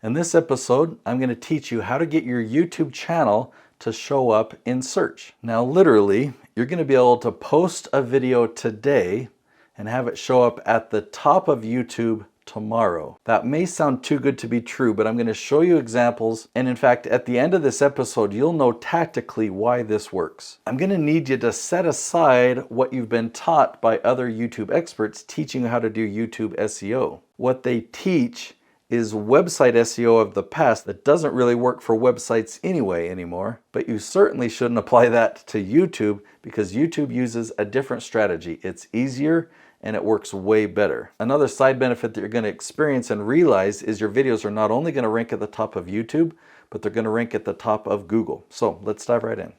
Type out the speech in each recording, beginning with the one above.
In this episode, I'm going to teach you how to get your YouTube channel to show up in search. Now, literally, you're going to be able to post a video today and have it show up at the top of YouTube tomorrow. That may sound too good to be true, but I'm going to show you examples. And in fact, at the end of this episode, you'll know tactically why this works. I'm going to need you to set aside what you've been taught by other YouTube experts teaching you how to do YouTube SEO. What they teach is website SEO of the past that doesn't really work for websites anymore, but you certainly shouldn't apply that to YouTube because YouTube uses a different strategy. It's easier and it works way better. Another side benefit that you're going to experience and realize is your videos are not only going to rank at the top of YouTube, but they're going to rank at the top of Google. So let's dive right in.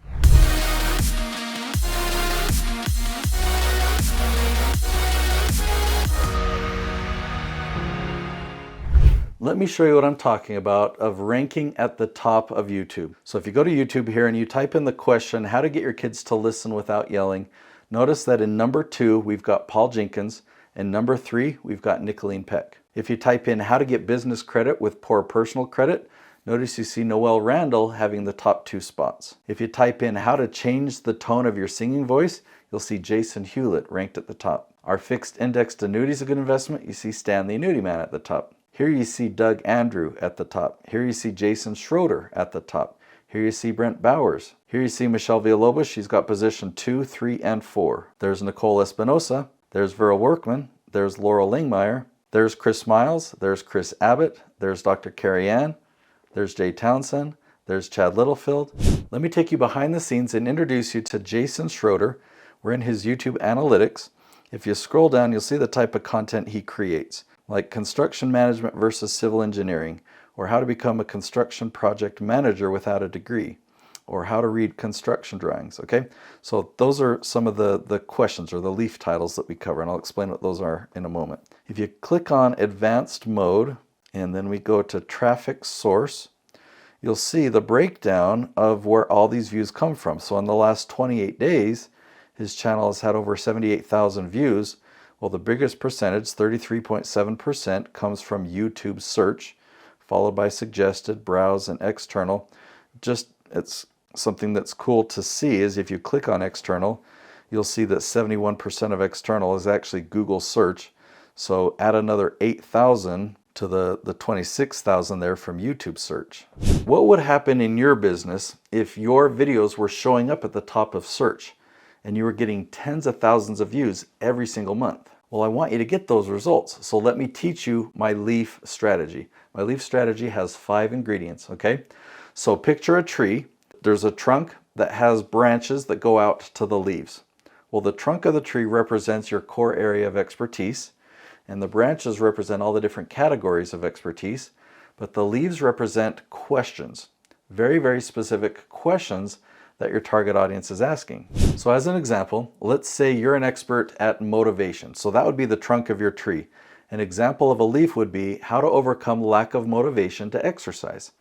Let me show you what I'm talking about of ranking at the top of YouTube. So if you go to YouTube here and you type in the question, how to get your kids to listen without yelling, notice that in number 2, we've got Paul Jenkins, and number 3, we've got Nicolene Peck. If you type in how to get business credit with poor personal credit, notice you see Noelle Randall having the top 2 spots. If you type in how to change the tone of your singing voice, you'll see Jason Hewlett ranked at the top. Our fixed indexed annuity is a good investment. You see Stan the Annuity Man at the top. Here you see Doug Andrew at the top. Here you see Jason Schroeder at the top. Here you see Brent Bowers. Here you see Michelle Villalobos. She's got position 2, 3, and 4. There's Nicole Espinosa. There's Vera Workman. There's Laurel Langmeyer. There's Chris Miles. There's Chris Abbott. There's Dr. Carrie Ann. There's Jay Townsend. There's Chad Littlefield. Let me take you behind the scenes and introduce you to Jason Schroeder. We're in his YouTube analytics. If you scroll down, you'll see the type of content he creates, like construction management versus civil engineering, or how to become a construction project manager without a degree, or how to read construction drawings, okay? So those are some of the questions or the leaf titles that we cover, and I'll explain what those are in a moment. If you click on advanced mode, and then we go to traffic source, you'll see the breakdown of where all these views come from. So in the last 28 days, his channel has had over 78,000 views. Well, the biggest percentage, 33.7%, comes from YouTube search, followed by suggested, browse, and external. Just, it's something that's cool to see is if you click on external, you'll see that 71% of external is actually Google search. So add another 8,000 to the 26,000 there from YouTube search. What would happen in your business if your videos were showing up at the top of search and you were getting tens of thousands of views every single month? Well, I want you to get those results. So let me teach you my leaf strategy. My leaf strategy has 5 ingredients, okay? So picture a tree. There's a trunk that has branches that go out to the leaves. Well, the trunk of the tree represents your core area of expertise, and the branches represent all the different categories of expertise, but the leaves represent questions, very, very specific questions that your target audience is asking. So as an example, let's say you're an expert at motivation. So that would be the trunk of your tree. An example of a leaf would be how to overcome lack of motivation to exercise.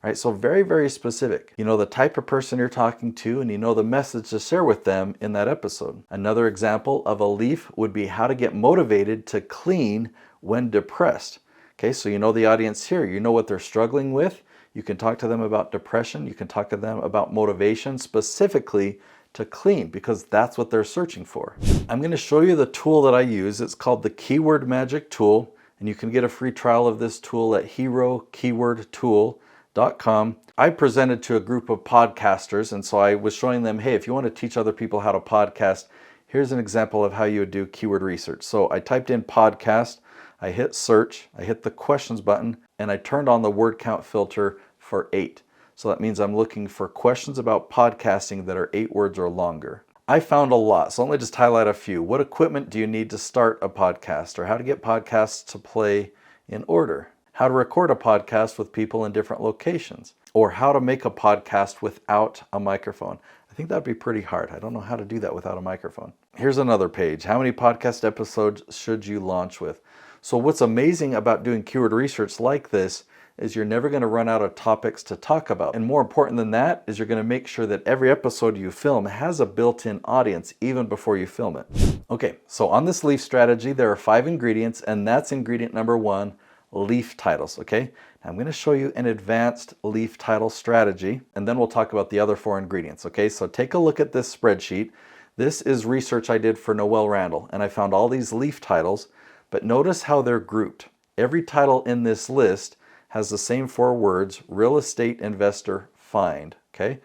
Right? So very, very specific. You know the type of person you're talking to and you know the message to share with them in that episode. Another example of a leaf would be how to get motivated to clean when depressed. Okay, so you know the audience here. You know what they're struggling with. You can talk to them about depression. You can talk to them about motivation, specifically to clean, because that's what they're searching for. I'm going to show you the tool that I use. It's called the Keyword Magic Tool, and you can get a free trial of this tool at herokeywordtool.com. I presented to a group of podcasters, and so I was showing them, hey, if you want to teach other people how to podcast, here's an example of how you would do keyword research. So I typed in podcast, I hit search, I hit the questions button, and I turned on the word count filter for 8. So that means I'm looking for questions about podcasting that are 8 words or longer. I found a lot, so let me just highlight a few. What equipment do you need to start a podcast? Or how to get podcasts to play in order? How to record a podcast with people in different locations? Or how to make a podcast without a microphone? I think that'd be pretty hard. I don't know how to do that without a microphone. Here's another page. How many podcast episodes should you launch with? So what's amazing about doing keyword research like this is you're never going to run out of topics to talk about. And more important than that is you're going to make sure that every episode you film has a built-in audience even before you film it. Okay, so on this leaf strategy, there are 5 ingredients, and that's ingredient number 1, leaf titles, okay? I'm going to show you an advanced leaf title strategy, and then we'll talk about the other 4 ingredients. Okay, so take a look at this spreadsheet. This is research I did for Noelle Randall, and I found all these leaf titles, but notice how they're grouped. Every title in this list has the same 4 words, real estate investor find, okay?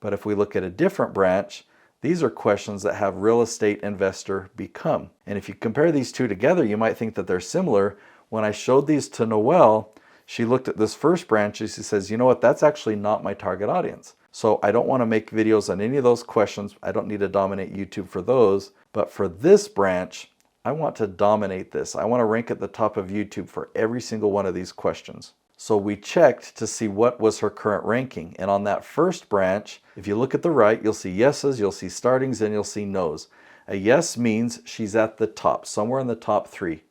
But if we look at a different branch, these are questions that have real estate investor become. And if you compare these two together, you might think that they're similar. When I showed these to Noelle, she looked at this first branch and she says, you know what, that's actually not my target audience. So I don't want to make videos on any of those questions. I don't need to dominate YouTube for those. But for this branch, I want to dominate this. I want to rank at the top of YouTube for every single one of these questions. So we checked to see what was her current ranking. And on that first branch, if you look at the right, you'll see yeses, you'll see startings, and you'll see nos. A yes means she's at the top, somewhere in the top 3.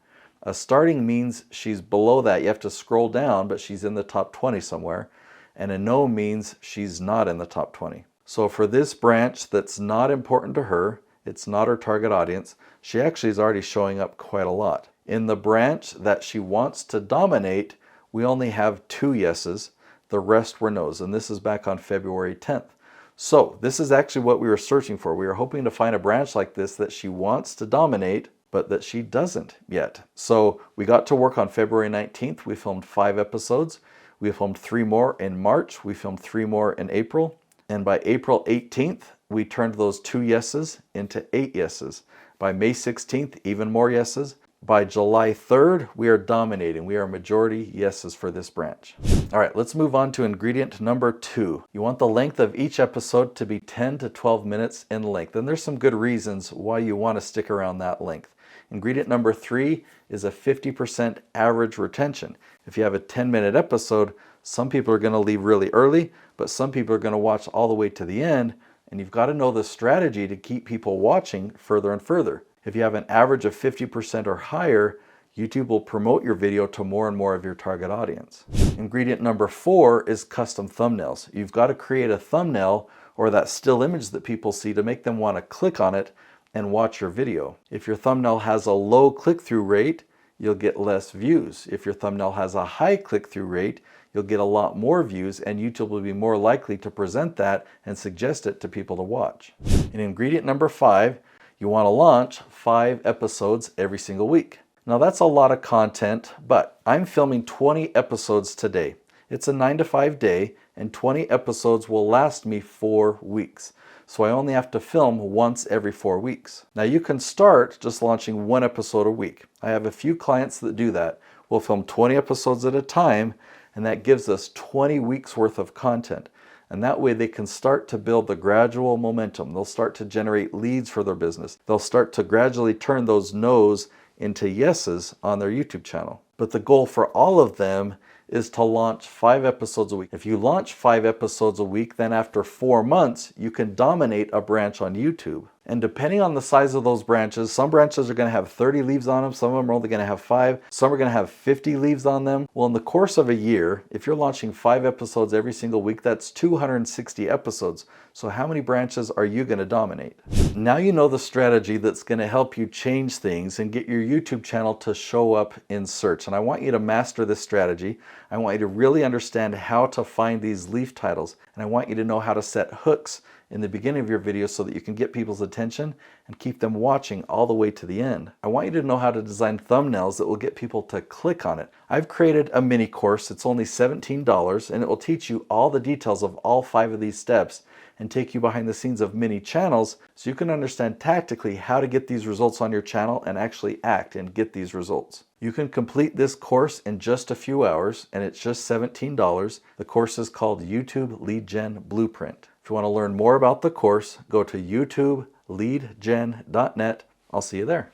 A starting means she's below that. You have to scroll down, but she's in the top 20 somewhere. And a no means she's not in the top 20. So for this branch that's not important to her, it's not her target audience, she actually is already showing up quite a lot. In the branch that she wants to dominate, we only have 2 yeses, the rest were no's, and this is back on February 10th. So this is actually what we were searching for. We were hoping to find a branch like this that she wants to dominate, but that she doesn't yet. So we got to work on February 19th. We filmed 5 episodes. We filmed 3 more in March. We filmed 3 more in April. And by April 18th, we turned those 2 yeses into 8 yeses. By May 16th, even more yeses. By July 3rd, we are dominating. We are majority yeses for this branch. All right, let's move on to ingredient number 2. You want the length of each episode to be 10 to 12 minutes in length. And there's some good reasons why you want to stick around that length. Ingredient number 3 is a 50% average retention. If you have a 10-minute episode, some people are going to leave really early, but some people are going to watch all the way to the end. And you've got to know the strategy to keep people watching further and further. If you have an average of 50% or higher, YouTube will promote your video to more and more of your target audience. Ingredient number 4 is custom thumbnails. You've got to create a thumbnail or that still image that people see to make them want to click on it and watch your video. If your thumbnail has a low click-through rate, you'll get less views. If your thumbnail has a high click-through rate, you'll get a lot more views, and YouTube will be more likely to present that and suggest it to people to watch. In ingredient number 5, you want to launch 5 episodes every single week. Now that's a lot of content, but I'm filming 20 episodes today. It's a 9 to 5 day, and 20 episodes will last me 4 weeks. So I only have to film once every 4 weeks. Now you can start just launching 1 episode a week. I have a few clients that do that. We'll film 20 episodes at a time, and that gives us 20 weeks worth of content. And that way they can start to build the gradual momentum. They'll start to generate leads for their business. They'll start to gradually turn those no's into yeses on their YouTube channel. But the goal for all of them is to launch 5 episodes a week. If you launch 5 episodes a week, then after 4 months, you can dominate a branch on YouTube. And depending on the size of those branches, some branches are going to have 30 leaves on them, some of them are only going to have 5, some are going to have 50 leaves on them. Well, in the course of a year, if you're launching 5 episodes every single week, that's 260 episodes. So how many branches are you going to dominate? Now you know the strategy that's going to help you change things and get your YouTube channel to show up in search. And I want you to master this strategy. I want you to really understand how to find these leaf titles. And I want you to know how to set hooks in the beginning of your video so that you can get people's attention and keep them watching all the way to the end. I want you to know how to design thumbnails that will get people to click on it. I've created a mini course. It's only $17, and it will teach you all the details of all 5 of these steps and take you behind the scenes of many channels so you can understand tactically how to get these results on your channel and actually act and get these results. You can complete this course in just a few hours, and it's just $17. The course is called YouTube Lead Gen Blueprint. If you want to learn more about the course, go to youtubeleadgen.net. I'll see you there.